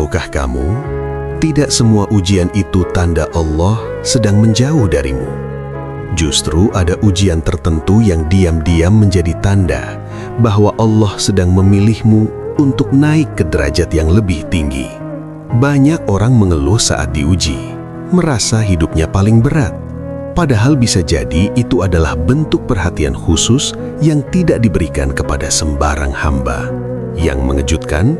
Tahukah kamu, tidak semua ujian itu tanda Allah sedang menjauh darimu. Justru ada ujian tertentu yang diam-diam menjadi tanda bahwa Allah sedang memilihmu untuk naik ke derajat yang lebih tinggi. Banyak orang mengeluh saat diuji, merasa hidupnya paling berat. Padahal bisa jadi itu adalah bentuk perhatian khusus yang tidak diberikan kepada sembarang hamba. Yang mengejutkan,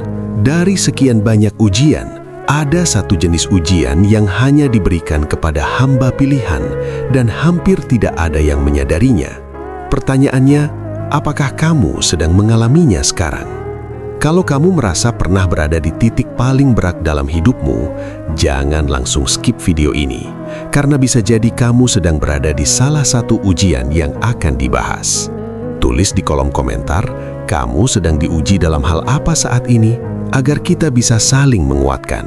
dari sekian banyak ujian, ada satu jenis ujian yang hanya diberikan kepada hamba pilihan dan hampir tidak ada yang menyadarinya. Pertanyaannya, apakah kamu sedang mengalaminya sekarang? Kalau kamu merasa pernah berada di titik paling berat dalam hidupmu, jangan langsung skip video ini, karena bisa jadi kamu sedang berada di salah satu ujian yang akan dibahas. Tulis di kolom komentar, kamu sedang diuji dalam hal apa saat ini, agar kita bisa saling menguatkan.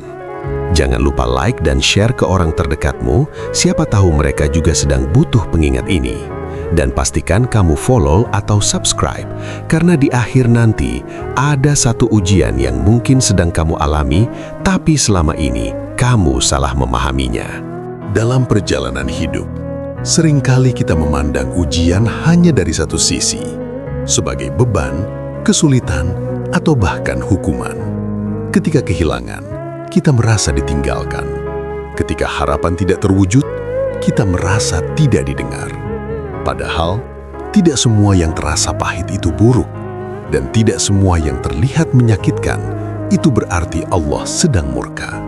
Jangan lupa like dan share ke orang terdekatmu, siapa tahu mereka juga sedang butuh pengingat ini. Dan pastikan kamu follow atau subscribe, karena di akhir nanti ada satu ujian yang mungkin sedang kamu alami, tapi selama ini kamu salah memahaminya. Dalam perjalanan hidup, seringkali kita memandang ujian hanya dari satu sisi, sebagai beban, kesulitan, atau bahkan hukuman. Ketika kehilangan, kita merasa ditinggalkan. Ketika harapan tidak terwujud, kita merasa tidak didengar. Padahal, tidak semua yang terasa pahit itu buruk, dan tidak semua yang terlihat menyakitkan itu berarti Allah sedang murka.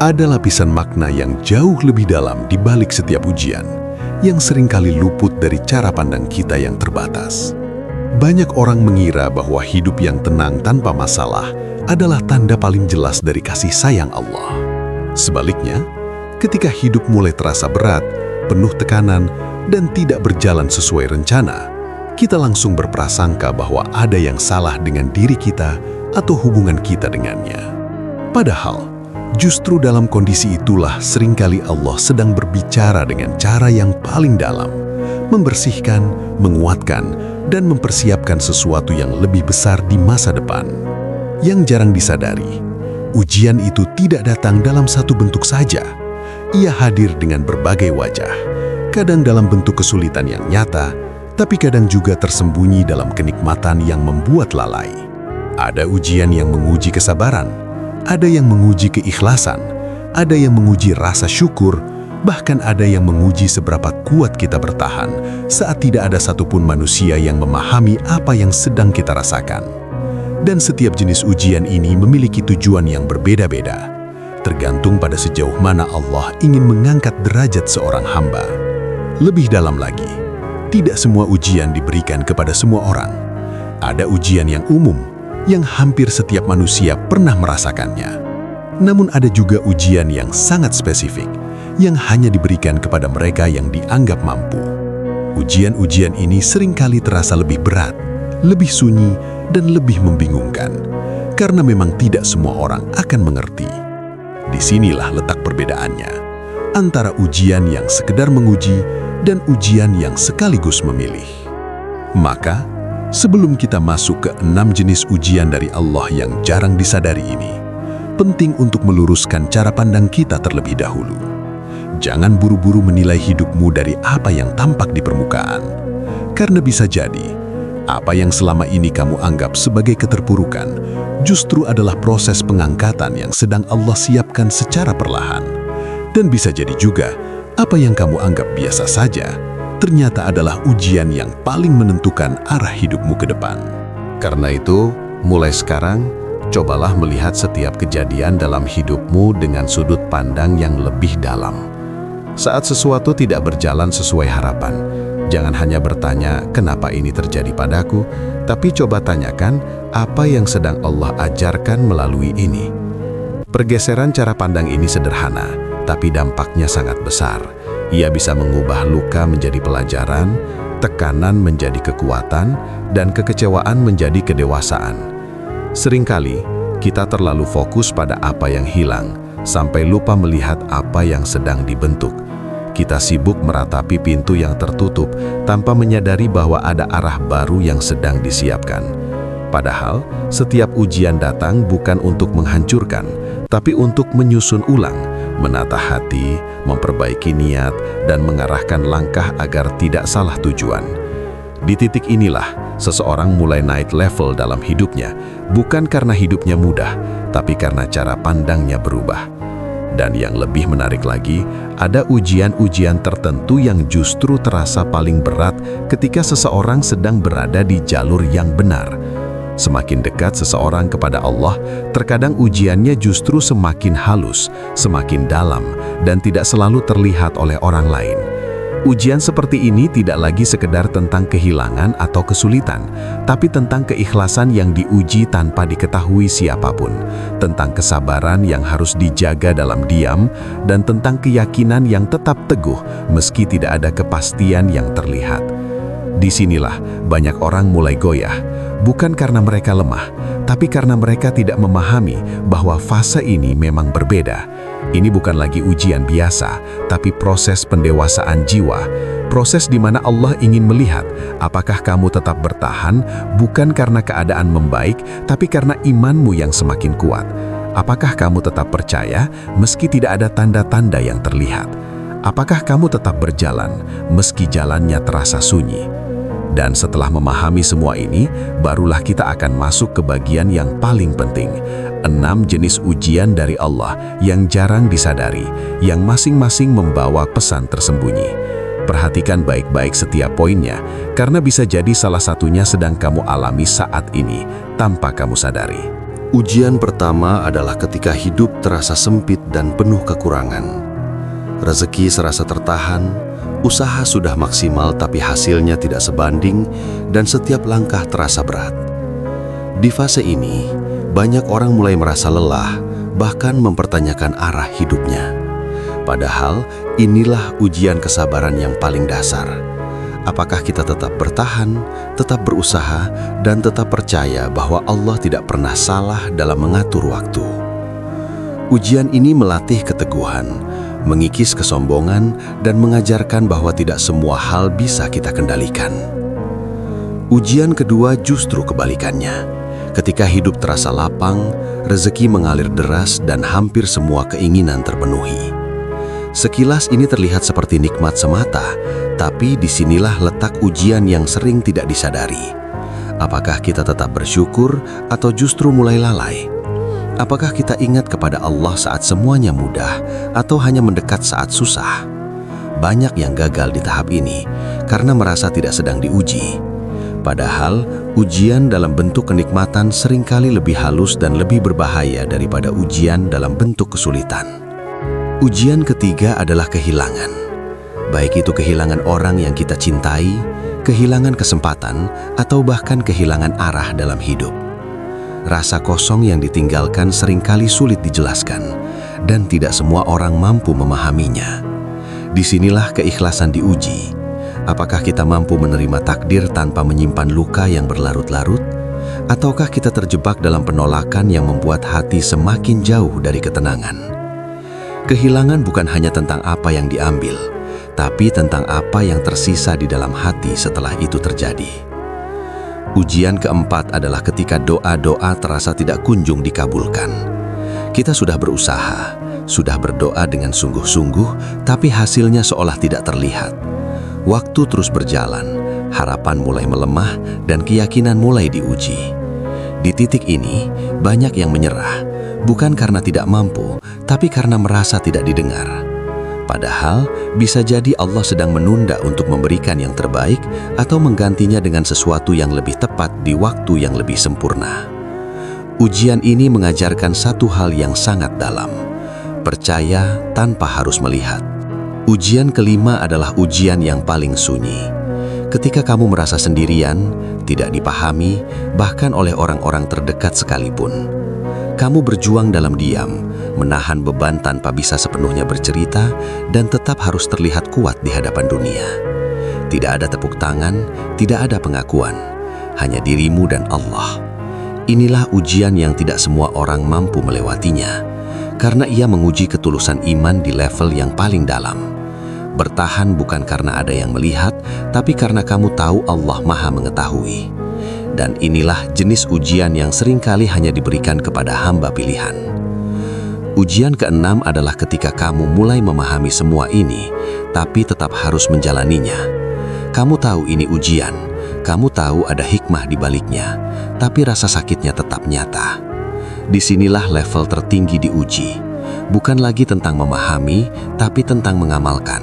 Ada lapisan makna yang jauh lebih dalam di balik setiap ujian, yang seringkali luput dari cara pandang kita yang terbatas. Banyak orang mengira bahwa hidup yang tenang tanpa masalah adalah tanda paling jelas dari kasih sayang Allah. Sebaliknya, ketika hidup mulai terasa berat, penuh tekanan, dan tidak berjalan sesuai rencana, kita langsung berprasangka bahwa ada yang salah dengan diri kita atau hubungan kita dengannya. Padahal, justru dalam kondisi itulah seringkali Allah sedang berbicara dengan cara yang paling dalam, membersihkan, menguatkan, dan mempersiapkan sesuatu yang lebih besar di masa depan. Yang jarang disadari, ujian itu tidak datang dalam satu bentuk saja. Ia hadir dengan berbagai wajah, kadang dalam bentuk kesulitan yang nyata, tapi kadang juga tersembunyi dalam kenikmatan yang membuat lalai. Ada ujian yang menguji kesabaran, ada yang menguji keikhlasan, ada yang menguji rasa syukur, bahkan ada yang menguji seberapa kuat kita bertahan saat tidak ada satupun manusia yang memahami apa yang sedang kita rasakan. Dan setiap jenis ujian ini memiliki tujuan yang berbeda-beda, tergantung pada sejauh mana Allah ingin mengangkat derajat seorang hamba. Lebih dalam lagi, tidak semua ujian diberikan kepada semua orang. Ada ujian yang umum, yang hampir setiap manusia pernah merasakannya. Namun ada juga ujian yang sangat spesifik, yang hanya diberikan kepada mereka yang dianggap mampu. Ujian-ujian ini seringkali terasa lebih berat, lebih sunyi, dan lebih membingungkan, karena memang tidak semua orang akan mengerti. Disinilah letak perbedaannya, antara ujian yang sekedar menguji dan ujian yang sekaligus memilih. Maka, sebelum kita masuk ke 6 jenis ujian dari Allah yang jarang disadari ini, penting untuk meluruskan cara pandang kita terlebih dahulu. Jangan buru-buru menilai hidupmu dari apa yang tampak di permukaan, karena bisa jadi apa yang selama ini kamu anggap sebagai keterpurukan justru adalah proses pengangkatan yang sedang Allah siapkan secara perlahan. Dan bisa jadi juga apa yang kamu anggap biasa saja ternyata adalah ujian yang paling menentukan arah hidupmu ke depan. Karena itu, mulai sekarang, cobalah melihat setiap kejadian dalam hidupmu dengan sudut pandang yang lebih dalam. Saat sesuatu tidak berjalan sesuai harapan, jangan hanya bertanya, kenapa ini terjadi padaku, tapi coba tanyakan, apa yang sedang Allah ajarkan melalui ini. Pergeseran cara pandang ini sederhana, tapi dampaknya sangat besar. Ia bisa mengubah luka menjadi pelajaran, tekanan menjadi kekuatan, dan kekecewaan menjadi kedewasaan. Seringkali, kita terlalu fokus pada apa yang hilang, sampai lupa melihat apa yang sedang dibentuk. Kita sibuk meratapi pintu yang tertutup tanpa menyadari bahwa ada arah baru yang sedang disiapkan. Padahal, setiap ujian datang bukan untuk menghancurkan, tapi untuk menyusun ulang, menata hati, memperbaiki niat, dan mengarahkan langkah agar tidak salah tujuan. Di titik inilah, seseorang mulai naik level dalam hidupnya, bukan karena hidupnya mudah, tapi karena cara pandangnya berubah. Dan yang lebih menarik lagi, ada ujian-ujian tertentu yang justru terasa paling berat ketika seseorang sedang berada di jalur yang benar. Semakin dekat seseorang kepada Allah, terkadang ujiannya justru semakin halus, semakin dalam, dan tidak selalu terlihat oleh orang lain. Ujian seperti ini tidak lagi sekedar tentang kehilangan atau kesulitan, tapi tentang keikhlasan yang diuji tanpa diketahui siapapun, tentang kesabaran yang harus dijaga dalam diam, dan tentang keyakinan yang tetap teguh meski tidak ada kepastian yang terlihat. Disinilah banyak orang mulai goyah, bukan karena mereka lemah, tapi karena mereka tidak memahami bahwa fase ini memang berbeda. Ini bukan lagi ujian biasa, tapi proses pendewasaan jiwa. Proses di mana Allah ingin melihat apakah kamu tetap bertahan, bukan karena keadaan membaik, tapi karena imanmu yang semakin kuat. Apakah kamu tetap percaya meski tidak ada tanda-tanda yang terlihat? Apakah kamu tetap berjalan meski jalannya terasa sunyi? Dan setelah memahami semua ini, barulah kita akan masuk ke bagian yang paling penting. 6 jenis ujian dari Allah yang jarang disadari, yang masing-masing membawa pesan tersembunyi. Perhatikan baik-baik setiap poinnya, karena bisa jadi salah satunya sedang kamu alami saat ini, tanpa kamu sadari. Ujian pertama adalah ketika hidup terasa sempit dan penuh kekurangan. Rezeki serasa tertahan, usaha sudah maksimal tapi hasilnya tidak sebanding, dan setiap langkah terasa berat. Di fase ini, banyak orang mulai merasa lelah, bahkan mempertanyakan arah hidupnya. Padahal, inilah ujian kesabaran yang paling dasar. Apakah kita tetap bertahan, tetap berusaha, dan tetap percaya bahwa Allah tidak pernah salah dalam mengatur waktu? Ujian ini melatih keteguhan, mengikis kesombongan, dan mengajarkan bahwa tidak semua hal bisa kita kendalikan. Ujian kedua justru kebalikannya. Ketika hidup terasa lapang, rezeki mengalir deras, dan hampir semua keinginan terpenuhi. Sekilas ini terlihat seperti nikmat semata, tapi disinilah letak ujian yang sering tidak disadari. Apakah kita tetap bersyukur atau justru mulai lalai? Apakah kita ingat kepada Allah saat semuanya mudah atau hanya mendekat saat susah? Banyak yang gagal di tahap ini karena merasa tidak sedang diuji. Padahal, ujian dalam bentuk kenikmatan seringkali lebih halus dan lebih berbahaya daripada ujian dalam bentuk kesulitan. Ujian ketiga adalah kehilangan. Baik itu kehilangan orang yang kita cintai, kehilangan kesempatan, atau bahkan kehilangan arah dalam hidup. Rasa kosong yang ditinggalkan seringkali sulit dijelaskan, dan tidak semua orang mampu memahaminya. Disinilah keikhlasan diuji. Apakah kita mampu menerima takdir tanpa menyimpan luka yang berlarut-larut? Ataukah kita terjebak dalam penolakan yang membuat hati semakin jauh dari ketenangan? Kehilangan bukan hanya tentang apa yang diambil, tapi tentang apa yang tersisa di dalam hati setelah itu terjadi. Ujian keempat adalah ketika doa-doa terasa tidak kunjung dikabulkan. Kita sudah berusaha, sudah berdoa dengan sungguh-sungguh, tapi hasilnya seolah tidak terlihat. Waktu terus berjalan, harapan mulai melemah, dan keyakinan mulai diuji. Di titik ini, banyak yang menyerah, bukan karena tidak mampu, tapi karena merasa tidak didengar. Padahal, bisa jadi Allah sedang menunda untuk memberikan yang terbaik atau menggantinya dengan sesuatu yang lebih tepat di waktu yang lebih sempurna. Ujian ini mengajarkan satu hal yang sangat dalam: percaya tanpa harus melihat. Ujian kelima adalah ujian yang paling sunyi. Ketika kamu merasa sendirian, tidak dipahami, bahkan oleh orang-orang terdekat sekalipun. Kamu berjuang dalam diam, menahan beban tanpa bisa sepenuhnya bercerita, dan tetap harus terlihat kuat di hadapan dunia. Tidak ada tepuk tangan, tidak ada pengakuan, hanya dirimu dan Allah. Inilah ujian yang tidak semua orang mampu melewatinya, karena ia menguji ketulusan iman di level yang paling dalam. Bertahan bukan karena ada yang melihat, tapi karena kamu tahu Allah Maha Mengetahui. Dan inilah jenis ujian yang seringkali hanya diberikan kepada hamba pilihan. Ujian keenam adalah ketika kamu mulai memahami semua ini, tapi tetap harus menjalaninya. Kamu tahu ini ujian, kamu tahu ada hikmah di baliknya, tapi rasa sakitnya tetap nyata. Disinilah level tertinggi diuji. Bukan lagi tentang memahami, tapi tentang mengamalkan.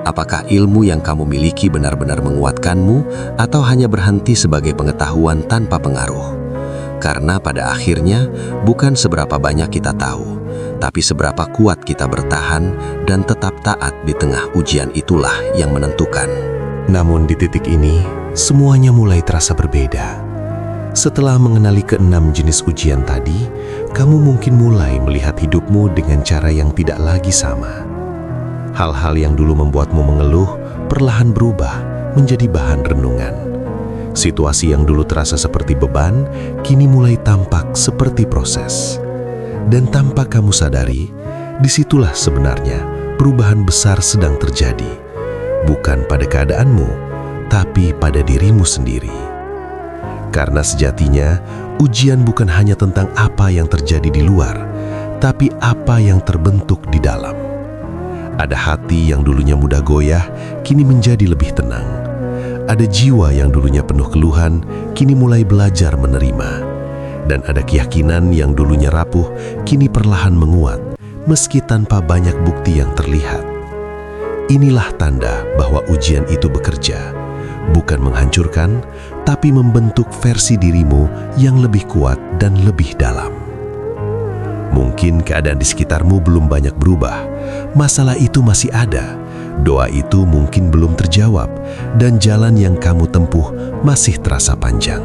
Apakah ilmu yang kamu miliki benar-benar menguatkanmu, atau hanya berhenti sebagai pengetahuan tanpa pengaruh? Karena pada akhirnya, bukan seberapa banyak kita tahu, tapi seberapa kuat kita bertahan dan tetap taat di tengah ujian itulah yang menentukan. Namun di titik ini, semuanya mulai terasa berbeda. Setelah mengenali keenam jenis ujian tadi, kamu mungkin mulai melihat hidupmu dengan cara yang tidak lagi sama. Hal-hal yang dulu membuatmu mengeluh, perlahan berubah menjadi bahan renungan. Situasi yang dulu terasa seperti beban, kini mulai tampak seperti proses. Dan tanpa kamu sadari, disitulah sebenarnya perubahan besar sedang terjadi. Bukan pada keadaanmu, tapi pada dirimu sendiri. Karena sejatinya, ujian bukan hanya tentang apa yang terjadi di luar, tapi apa yang terbentuk di dalam. Ada hati yang dulunya mudah goyah, kini menjadi lebih tenang. Ada jiwa yang dulunya penuh keluhan, kini mulai belajar menerima. Dan ada keyakinan yang dulunya rapuh, kini perlahan menguat, meski tanpa banyak bukti yang terlihat. Inilah tanda bahwa ujian itu bekerja, bukan menghancurkan, tapi membentuk versi dirimu yang lebih kuat dan lebih dalam. Mungkin keadaan di sekitarmu belum banyak berubah, masalah itu masih ada, doa itu mungkin belum terjawab, dan jalan yang kamu tempuh masih terasa panjang.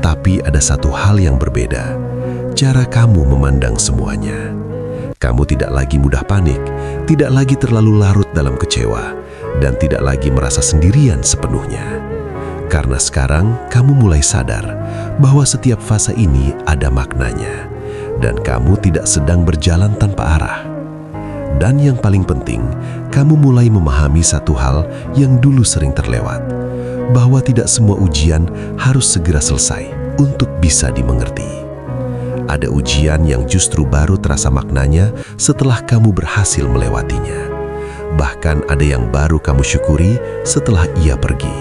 Tapi ada satu hal yang berbeda, cara kamu memandang semuanya. Kamu tidak lagi mudah panik, tidak lagi terlalu larut dalam kecewa, dan tidak lagi merasa sendirian sepenuhnya. Karena sekarang kamu mulai sadar bahwa setiap fase ini ada maknanya, dan kamu tidak sedang berjalan tanpa arah. Dan yang paling penting, kamu mulai memahami satu hal yang dulu sering terlewat, bahwa tidak semua ujian harus segera selesai untuk bisa dimengerti. Ada ujian yang justru baru terasa maknanya setelah kamu berhasil melewatinya. Bahkan ada yang baru kamu syukuri setelah ia pergi.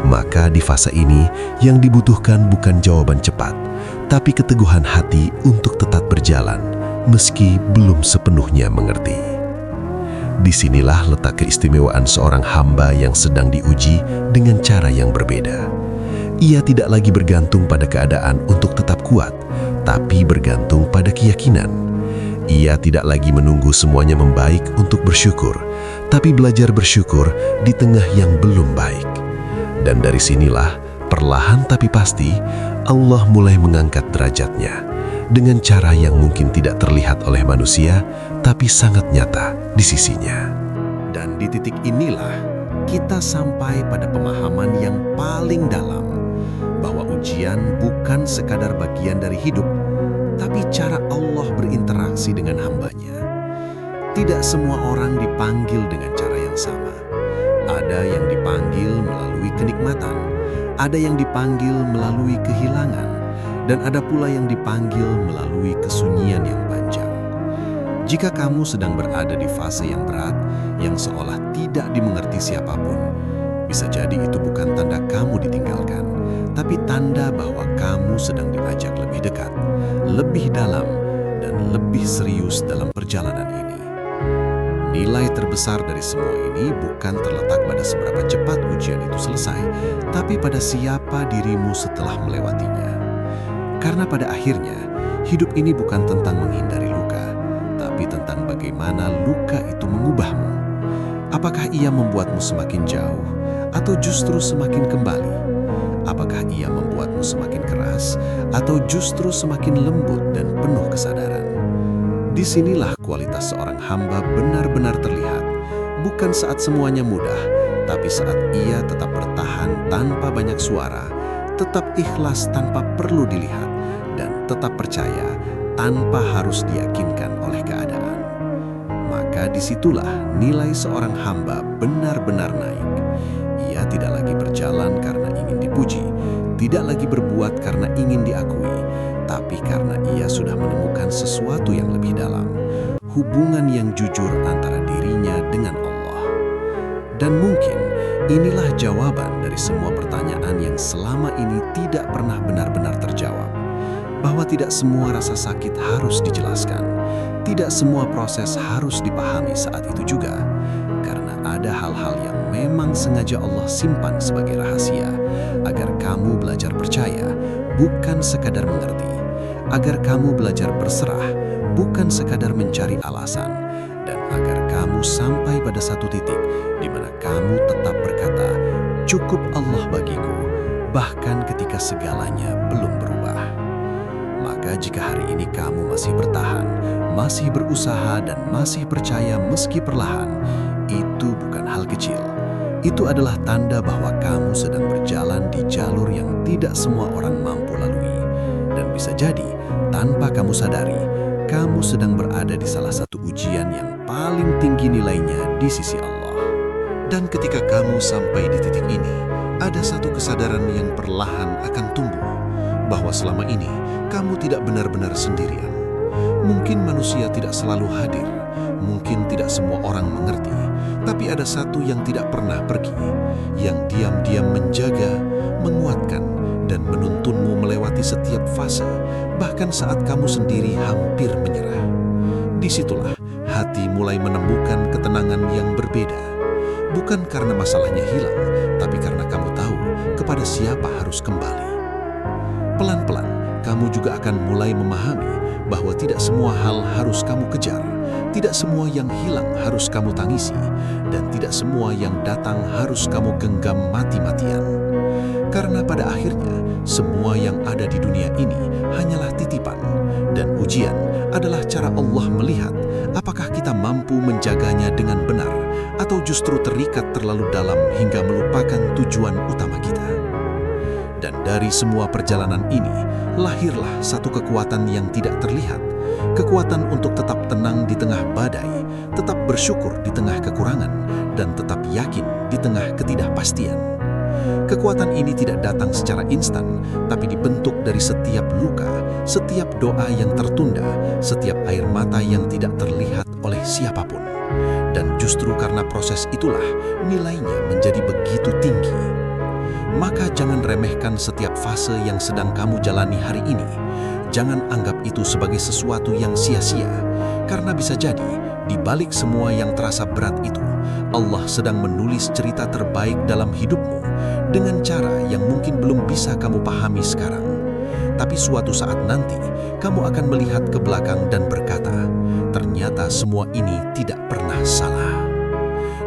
Maka di fase ini yang dibutuhkan bukan jawaban cepat, tapi keteguhan hati untuk tetap berjalan meski belum sepenuhnya mengerti. Disinilah letak keistimewaan seorang hamba yang sedang diuji dengan cara yang berbeda. Ia tidak lagi bergantung pada keadaan untuk tetap kuat, tapi bergantung pada keyakinan. Ia tidak lagi menunggu semuanya membaik untuk bersyukur, tapi belajar bersyukur di tengah yang belum baik. Dan dari sinilah, perlahan tapi pasti, Allah mulai mengangkat derajatnya dengan cara yang mungkin tidak terlihat oleh manusia, tapi sangat nyata di sisinya. Dan di titik inilah, kita sampai pada pemahaman yang paling dalam, bahwa ujian bukan sekadar bagian dari hidup, tapi cara Allah berinteraksi dengan hambanya. Tidak semua orang dipanggil dengan cara yang sama. Ada yang dipanggil melalui kenikmatan, ada yang dipanggil melalui kehilangan, dan ada pula yang dipanggil melalui kesunyian yang panjang. Jika kamu sedang berada di fase yang berat, yang seolah tidak dimengerti siapapun, bisa jadi itu bukan tanda kamu ditinggalkan, tapi tanda bahwa kamu sedang diajak lebih dekat, lebih dalam, dan lebih serius dalam perjalanan ini. Nilai terbesar dari semua ini bukan terletak pada seberapa cepat ujian itu selesai, tapi pada siapa dirimu setelah melewatinya. Karena pada akhirnya, hidup ini bukan tentang menghindari luka, tapi tentang bagaimana luka itu mengubahmu. Apakah ia membuatmu semakin jauh, atau justru semakin kembali? Apakah ia membuatmu semakin keras, atau justru semakin lembut dan penuh kesadaran? Disinilah kualitas seorang hamba benar-benar terlihat, bukan saat semuanya mudah, tapi saat ia tetap bertahan tanpa banyak suara, tetap ikhlas tanpa perlu dilihat, dan tetap percaya tanpa harus diyakinkan oleh keadaan. Maka disitulah nilai seorang hamba benar-benar naik. Ia tidak lagi berjalan karena ingin dipuji, tidak lagi berbuat karena ingin diakui, tapi karena ia sudah menemukan sesuatu yang lebih dalam, hubungan yang jujur antara dirinya dengan Allah. Dan mungkin inilah jawaban dari semua pertanyaan yang selama ini tidak pernah benar-benar terjawab. Bahwa tidak semua rasa sakit harus dijelaskan, tidak semua proses harus dipahami saat itu juga. Karena ada hal-hal yang memang sengaja Allah simpan sebagai rahasia, agar kamu belajar percaya, bukan sekadar mengerti. Agar kamu belajar berserah, bukan sekadar mencari alasan. Dan agar kamu sampai pada satu titik di mana kamu tetap berkata, cukup Allah bagiku, bahkan ketika segalanya belum berubah. Maka jika hari ini kamu masih bertahan, masih berusaha dan masih percaya meski perlahan, itu bukan hal kecil. Itu adalah tanda bahwa kamu sedang berjalan di jalur yang tidak semua orang mampu lalui. Dan bisa jadi, tanpa kamu sadari, kamu sedang berada di salah satu ujian yang paling tinggi nilainya di sisi Allah. Dan ketika kamu sampai di titik ini, ada satu kesadaran yang perlahan akan tumbuh, bahwa selama ini kamu tidak benar-benar sendirian. Mungkin manusia tidak selalu hadir, mungkin tidak semua orang mengerti, tapi ada satu yang tidak pernah pergi, yang diam-diam menjaga, menguatkan, dan menuntunmu melewati setiap fase, bahkan saat kamu sendiri hampir menyerah. Disitulah hati mulai menemukan ketenangan yang berbeda. Bukan karena masalahnya hilang, tapi karena kamu tahu kepada siapa harus kembali. Pelan-pelan, kamu juga akan mulai memahami bahwa tidak semua hal harus kamu kejar, tidak semua yang hilang harus kamu tangisi, dan tidak semua yang datang harus kamu genggam mati-matian. Karena pada akhirnya, semua yang ada di dunia ini hanyalah titipan, dan ujian adalah cara Allah melihat apakah kita mampu menjaganya dengan benar, atau justru terikat terlalu dalam hingga melupakan tujuan utama kita. Dan dari semua perjalanan ini, lahirlah satu kekuatan yang tidak terlihat. Kekuatan untuk tetap tenang di tengah badai, tetap bersyukur di tengah kekurangan, dan tetap yakin di tengah ketidakpastian. Kekuatan ini tidak datang secara instan, tapi dibentuk dari setiap luka, setiap doa yang tertunda, setiap air mata yang tidak terlihat oleh siapapun. Dan justru karena proses itulah, nilainya menjadi begitu tinggi. Maka jangan remehkan setiap fase yang sedang kamu jalani hari ini. Jangan anggap itu sebagai sesuatu yang sia-sia, karena bisa jadi di balik semua yang terasa berat itu, Allah sedang menulis cerita terbaik dalam hidupmu dengan cara yang mungkin belum bisa kamu pahami sekarang. Tapi suatu saat nanti, kamu akan melihat ke belakang dan berkata, ternyata semua ini tidak pernah salah.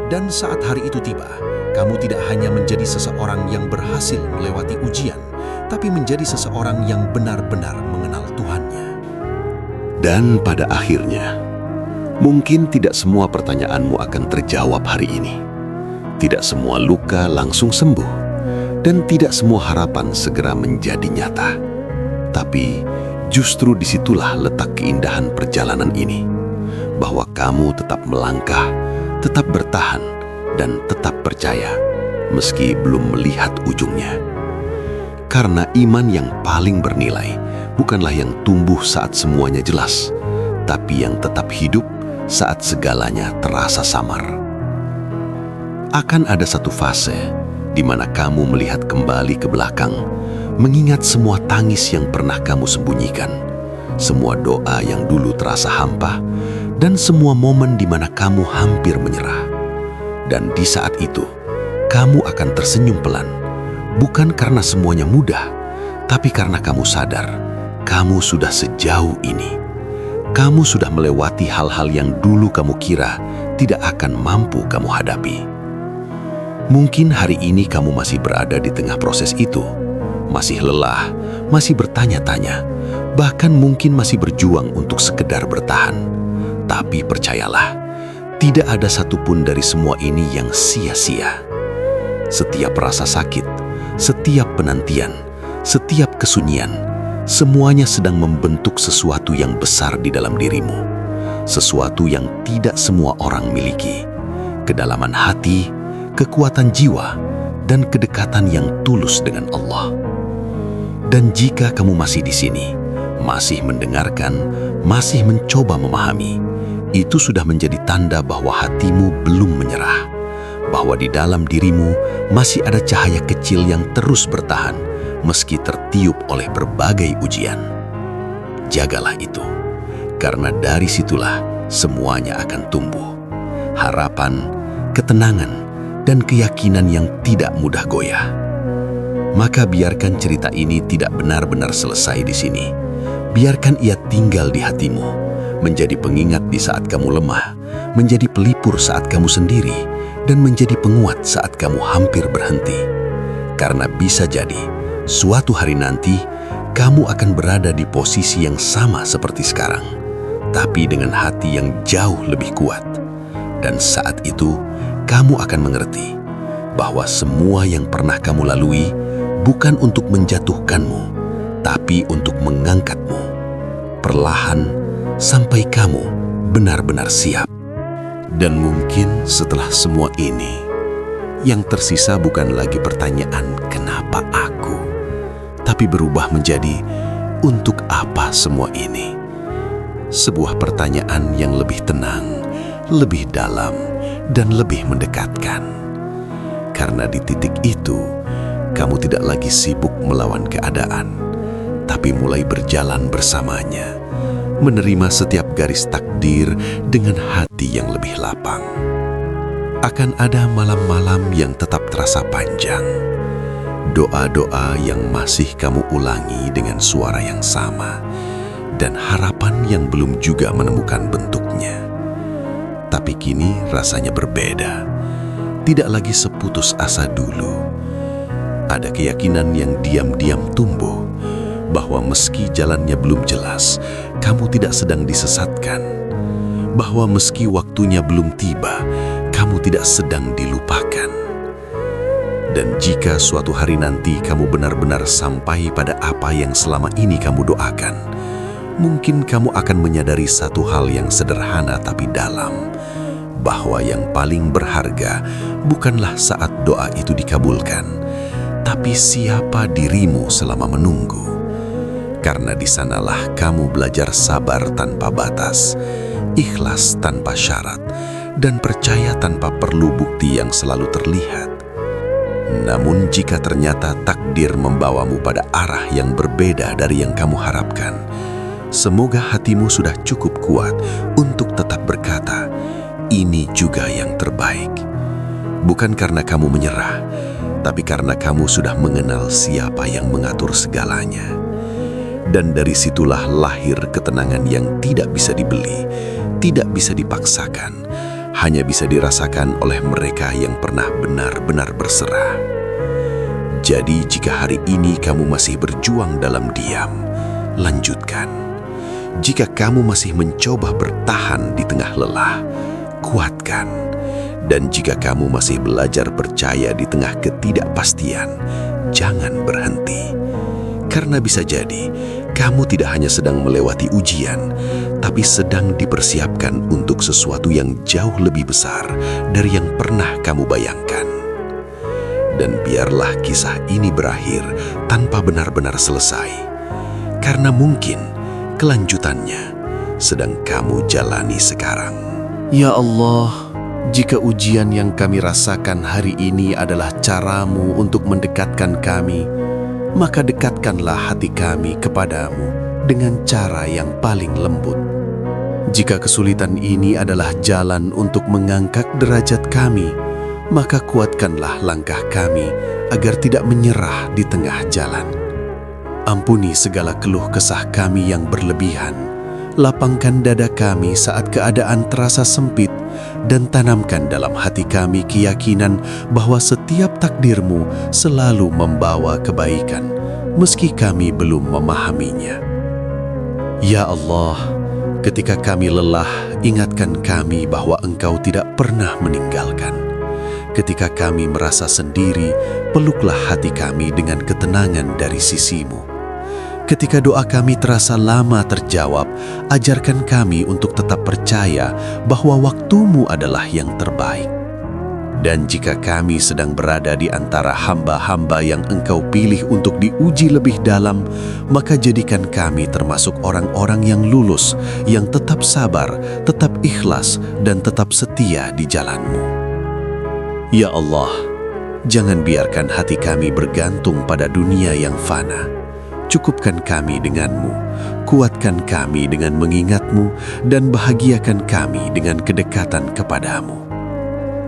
Dan saat hari itu tiba, kamu tidak hanya menjadi seseorang yang berhasil melewati ujian, tapi menjadi seseorang yang benar-benar mengenal Tuhannya. Dan pada akhirnya, mungkin tidak semua pertanyaanmu akan terjawab hari ini. Tidak semua luka langsung sembuh, dan tidak semua harapan segera menjadi nyata. Tapi justru disitulah letak keindahan perjalanan ini, bahwa kamu tetap melangkah, tetap bertahan, dan tetap percaya, meski belum melihat ujungnya. Karena iman yang paling bernilai bukanlah yang tumbuh saat semuanya jelas, tapi yang tetap hidup saat segalanya terasa samar. Akan ada satu fase di mana kamu melihat kembali ke belakang, mengingat semua tangis yang pernah kamu sembunyikan, semua doa yang dulu terasa hampa, dan semua momen di mana kamu hampir menyerah. Dan di saat itu, kamu akan tersenyum pelan, bukan karena semuanya mudah, tapi karena kamu sadar, kamu sudah sejauh ini. Kamu sudah melewati hal-hal yang dulu kamu kira tidak akan mampu kamu hadapi. Mungkin hari ini kamu masih berada di tengah proses itu, masih lelah, masih bertanya-tanya, bahkan mungkin masih berjuang untuk sekedar bertahan. Tapi percayalah, tidak ada satupun dari semua ini yang sia-sia. Setiap rasa sakit, setiap penantian, setiap kesunyian, semuanya sedang membentuk sesuatu yang besar di dalam dirimu. Sesuatu yang tidak semua orang miliki. Kedalaman hati, kekuatan jiwa, dan kedekatan yang tulus dengan Allah. Dan jika kamu masih di sini, masih mendengarkan, masih mencoba memahami, itu sudah menjadi tanda bahwa hatimu belum menyerah, bahwa di dalam dirimu masih ada cahaya kecil yang terus bertahan meski tertiup oleh berbagai ujian. Jagalah itu, karena dari situlah semuanya akan tumbuh. Harapan, ketenangan, dan keyakinan yang tidak mudah goyah. Maka biarkan cerita ini tidak benar-benar selesai di sini. Biarkan ia tinggal di hatimu, menjadi pengingat di saat kamu lemah, menjadi pelipur saat kamu sendiri, dan menjadi penguat saat kamu hampir berhenti. Karena bisa jadi, suatu hari nanti, kamu akan berada di posisi yang sama seperti sekarang, tapi dengan hati yang jauh lebih kuat. Dan saat itu, kamu akan mengerti bahwa semua yang pernah kamu lalui bukan untuk menjatuhkanmu, tapi untuk mengangkatmu, perlahan sampai kamu benar-benar siap. Dan mungkin setelah semua ini, yang tersisa bukan lagi pertanyaan kenapa aku, tapi berubah menjadi untuk apa semua ini. Sebuah pertanyaan yang lebih tenang, lebih dalam, dan lebih mendekatkan. Karena di titik itu, kamu tidak lagi sibuk melawan keadaan, tapi mulai berjalan bersamanya, menerima setiap garis takdir dengan hati yang lebih lapang. Akan ada malam-malam yang tetap terasa panjang, doa-doa yang masih kamu ulangi dengan suara yang sama, dan harapan yang belum juga menemukan bentuknya. Tapi kini rasanya berbeda, tidak lagi seputus asa dulu. Ada keyakinan yang diam-diam tumbuh, bahwa meski jalannya belum jelas, kamu tidak sedang disesatkan. Bahwa meski waktunya belum tiba, kamu tidak sedang dilupakan. Dan jika suatu hari nanti kamu benar-benar sampai pada apa yang selama ini kamu doakan, mungkin kamu akan menyadari satu hal yang sederhana tapi dalam, bahwa yang paling berharga bukanlah saat doa itu dikabulkan, tapi siapa dirimu selama menunggu. Karena di sanalah kamu belajar sabar tanpa batas, ikhlas tanpa syarat, dan percaya tanpa perlu bukti yang selalu terlihat. Namun jika ternyata takdir membawamu pada arah yang berbeda dari yang kamu harapkan, semoga hatimu sudah cukup kuat untuk tetap berkata, ini juga yang terbaik. Bukan karena kamu menyerah, tapi karena kamu sudah mengenal siapa yang mengatur segalanya. Dan dari situlah lahir ketenangan yang tidak bisa dibeli, tidak bisa dipaksakan, hanya bisa dirasakan oleh mereka yang pernah benar-benar berserah. Jadi jika hari ini kamu masih berjuang dalam diam, lanjutkan. Jika kamu masih mencoba bertahan di tengah lelah, kuatkan. Dan jika kamu masih belajar percaya di tengah ketidakpastian, jangan berhenti. Karena bisa jadi, kamu tidak hanya sedang melewati ujian, tapi sedang dipersiapkan untuk sesuatu yang jauh lebih besar dari yang pernah kamu bayangkan. Dan biarlah kisah ini berakhir tanpa benar-benar selesai. Karena mungkin kelanjutannya sedang kamu jalani sekarang. Ya Allah, jika ujian yang kami rasakan hari ini adalah caramu untuk mendekatkan kami, maka dekatkanlah hati kami kepadamu dengan cara yang paling lembut. Jika kesulitan ini adalah jalan untuk mengangkat derajat kami, maka kuatkanlah langkah kami agar tidak menyerah di tengah jalan. Ampuni segala keluh kesah kami yang berlebihan, lapangkan dada kami saat keadaan terasa sempit, dan tanamkan dalam hati kami keyakinan bahwa setiap takdir-Mu selalu membawa kebaikan, meski kami belum memahaminya. Ya Allah, ketika kami lelah, ingatkan kami bahwa Engkau tidak pernah meninggalkan. Ketika kami merasa sendiri, peluklah hati kami dengan ketenangan dari sisi-Mu. Ketika doa kami terasa lama terjawab, ajarkan kami untuk tetap percaya bahwa waktu-Mu adalah yang terbaik. Dan jika kami sedang berada di antara hamba-hamba yang Engkau pilih untuk diuji lebih dalam, maka jadikan kami termasuk orang-orang yang lulus, yang tetap sabar, tetap ikhlas, dan tetap setia di jalan-Mu. Ya Allah, jangan biarkan hati kami bergantung pada dunia yang fana. Cukupkan kami dengan-Mu, kuatkan kami dengan mengingat-Mu, dan bahagiakan kami dengan kedekatan kepada-Mu.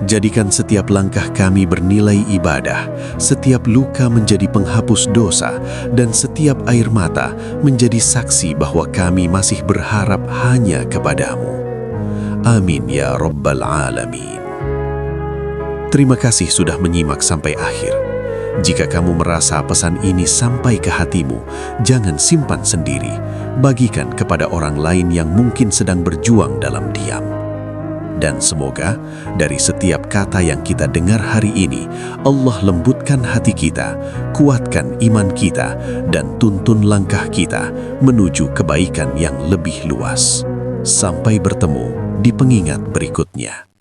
Jadikan setiap langkah kami bernilai ibadah, setiap luka menjadi penghapus dosa, dan setiap air mata menjadi saksi bahwa kami masih berharap hanya kepada-Mu. Amin ya Rabbal Alamin. Terima kasih sudah menyimak sampai akhir. Jika kamu merasa pesan ini sampai ke hatimu, jangan simpan sendiri. Bagikan kepada orang lain yang mungkin sedang berjuang dalam diam. Dan semoga dari setiap kata yang kita dengar hari ini, Allah lembutkan hati kita, kuatkan iman kita, dan tuntun langkah kita menuju kebaikan yang lebih luas. Sampai bertemu di pengingat berikutnya.